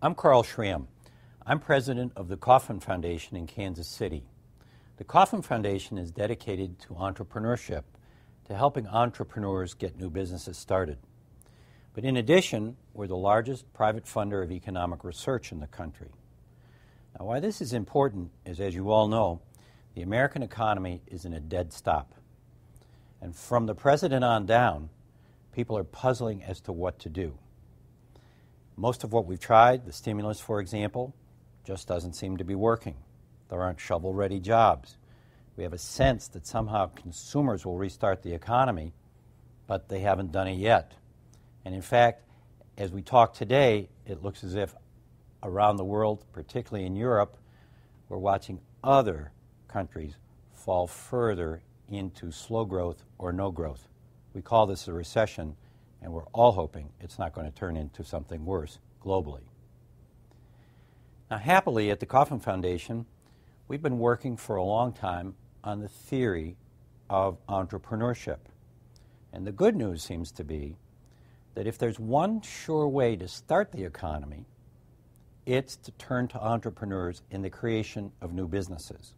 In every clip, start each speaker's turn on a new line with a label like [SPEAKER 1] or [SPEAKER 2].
[SPEAKER 1] I'm Carl Schramm. I'm president of the Kauffman Foundation in Kansas City. The Kauffman Foundation is dedicated to entrepreneurship, to helping entrepreneurs get new businesses started. But in addition, we're the largest private funder of economic research in the country. Now, why this is important is, as you all know, the American economy is in a dead stop. And from the president on down, people are puzzling as to what to do. Most of what we've tried, the stimulus, for example, just doesn't seem to be working. There aren't shovel-ready jobs. We have a sense that somehow consumers will restart the economy, but they haven't done it yet. And in fact, as we talk today, it looks as if around the world, particularly in Europe, we're watching other countries fall further into slow growth or no growth. We call this a recession, and we're all hoping it's not going to turn into something worse globally. Now, happily, at the Kauffman Foundation, we've been working for a long time on the theory of entrepreneurship. And the good news seems to be that if there's one sure way to start the economy, it's to turn to entrepreneurs in the creation of new businesses.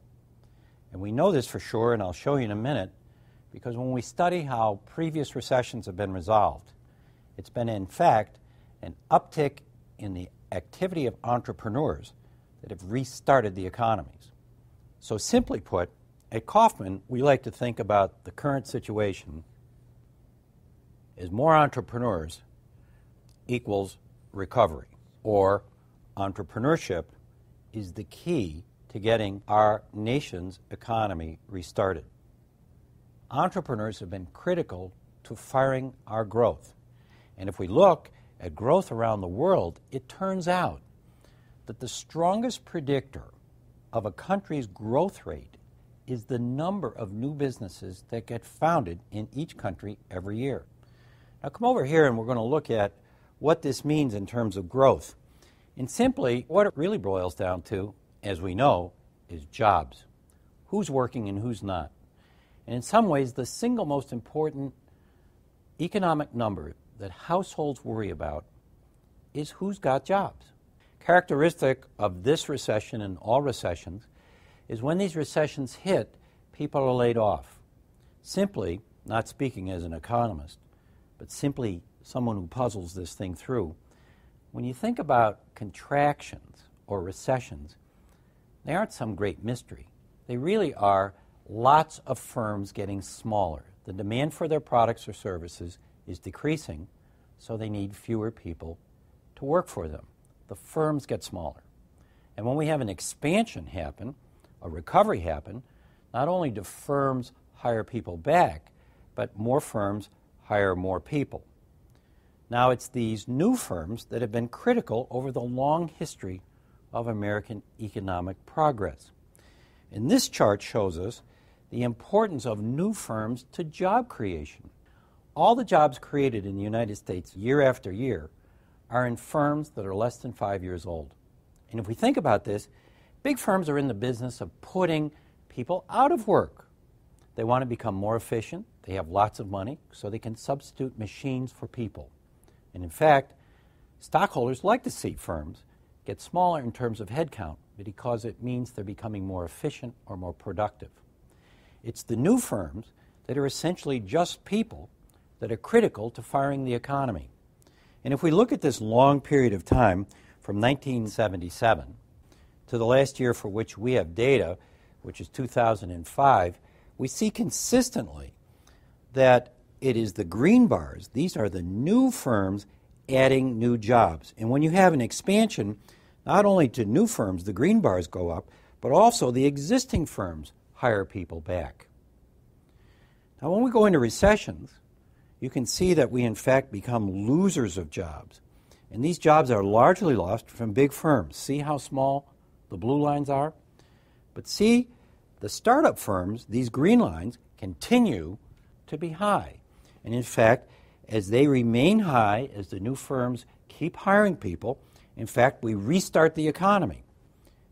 [SPEAKER 1] And we know this for sure, and I'll show you in a minute, because when we study how previous recessions have been resolved, it's been, in fact, an uptick in the activity of entrepreneurs that have restarted the economies. So simply put, at Kauffman, we like to think about the current situation as more entrepreneurs equals recovery, or entrepreneurship is the key to getting our nation's economy restarted. Entrepreneurs have been critical to firing our growth. And if we look at growth around the world, it turns out that the strongest predictor of a country's growth rate is the number of new businesses that get founded in each country every year. Now come over here and we're going to look at what this means in terms of growth. And simply, what it really boils down to, as we know, is jobs. Who's working and who's not. And in some ways, the single most important economic number that households worry about is who's got jobs. Characteristic of this recession and all recessions is when these recessions hit, people are laid off. Simply, not speaking as an economist, but simply someone who puzzles this thing through, when you think about contractions or recessions, they aren't some great mystery. They really are lots of firms getting smaller. The demand for their products or services is decreasing, so they need fewer people to work for them. The firms get smaller. And when we have an expansion happen, a recovery happen, not only do firms hire people back, but more firms hire more people. Now, it's these new firms that have been critical over the long history of American economic progress. And this chart shows us the importance of new firms to job creation. All the jobs created in the United States year after year are in firms that are less than 5 years old. And if we think about this, big firms are in the business of putting people out of work. They want to become more efficient. They have lots of money, so they can substitute machines for people. And in fact, stockholders like to see firms get smaller in terms of headcount because it means they're becoming more efficient or more productive. It's the new firms that are essentially just people that are critical to firing the economy. And if we look at this long period of time from 1977 to the last year for which we have data, which is 2005, we see consistently that it is the green bars, these are the new firms adding new jobs. And when you have an expansion, not only to new firms, the green bars go up, but also the existing firms hire people back. Now, when we go into recessions, you can see that we, in fact, become losers of jobs. And these jobs are largely lost from big firms. See how small the blue lines are? But see, the startup firms, these green lines, continue to be high. And in fact, as they remain high, as the new firms keep hiring people, in fact, we restart the economy.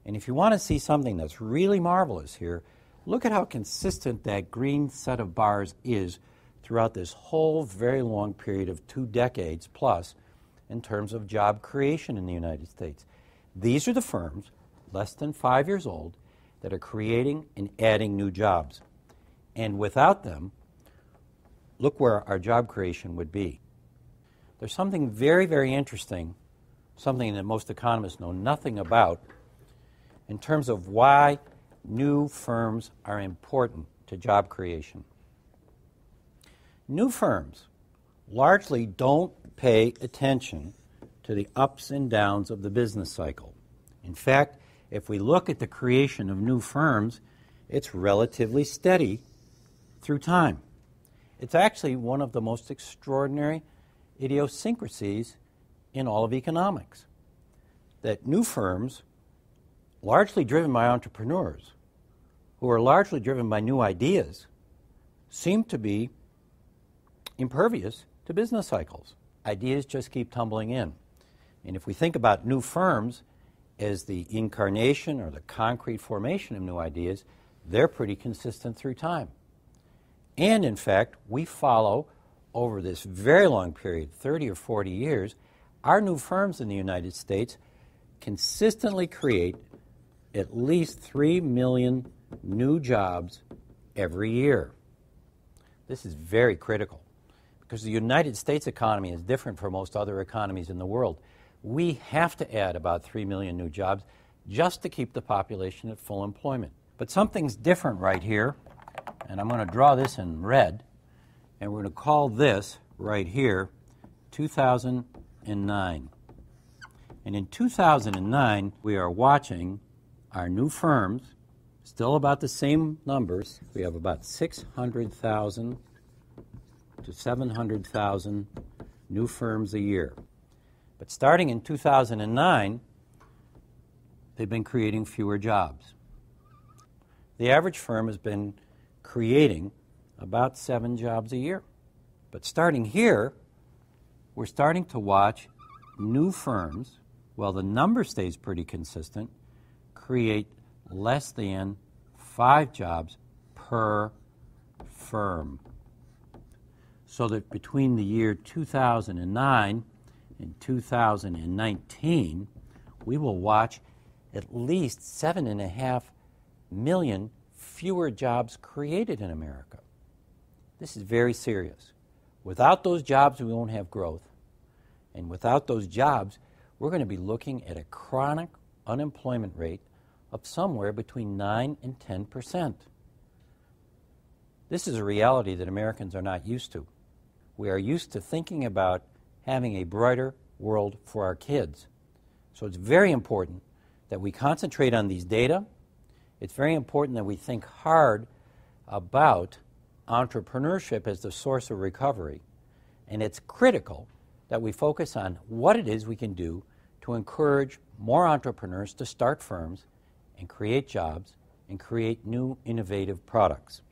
[SPEAKER 1] And if you want to see something that's really marvelous here, look at how consistent that green set of bars is throughout this whole very long period of 2 decades plus in terms of job creation in the United States. These are the firms, less than 5 years old, that are creating and adding new jobs. And without them, look where our job creation would be. There's something very, very interesting, something that most economists know nothing about, in terms of why new firms are important to job creation. New firms largely don't pay attention to the ups and downs of the business cycle. In fact, if we look at the creation of new firms, it's relatively steady through time. It's actually one of the most extraordinary idiosyncrasies in all of economics, that new firms, largely driven by entrepreneurs, who are largely driven by new ideas, seem to be impervious to business cycles. Ideas just keep tumbling in. And if we think about new firms as the incarnation or the concrete formation of new ideas, they're pretty consistent through time. And in fact, we follow over this very long period, 30 or 40 years, our new firms in the United States consistently create at least 3 million new jobs every year. This is very critical because the United States economy is different from most other economies in the world. We have to add about 3 million new jobs just to keep the population at full employment. But something's different right here, and I'm going to draw this in red, and we're going to call this right here 2009. And in 2009, we are watching our new firms, still about the same numbers. We have about 600,000 to 700,000 new firms a year. But starting in 2009, they've been creating fewer jobs. The average firm has been creating about 7 jobs a year. But starting here, we're starting to watch new firms, while the number stays pretty consistent, create less than 5 jobs per firm. So that between the year 2009 and 2019, we will watch at least 7.5 million fewer jobs created in America. This is very serious. Without those jobs, we won't have growth. And without those jobs, we're going to be looking at a chronic unemployment rate of somewhere between 9 and 10%. This is a reality that Americans are not used to. We are used to thinking about having a brighter world for our kids. So it's very important that we concentrate on these data. It's very important that we think hard about entrepreneurship as the source of recovery. And it's critical that we focus on what it is we can do to encourage more entrepreneurs to start firms and create jobs and create new innovative products.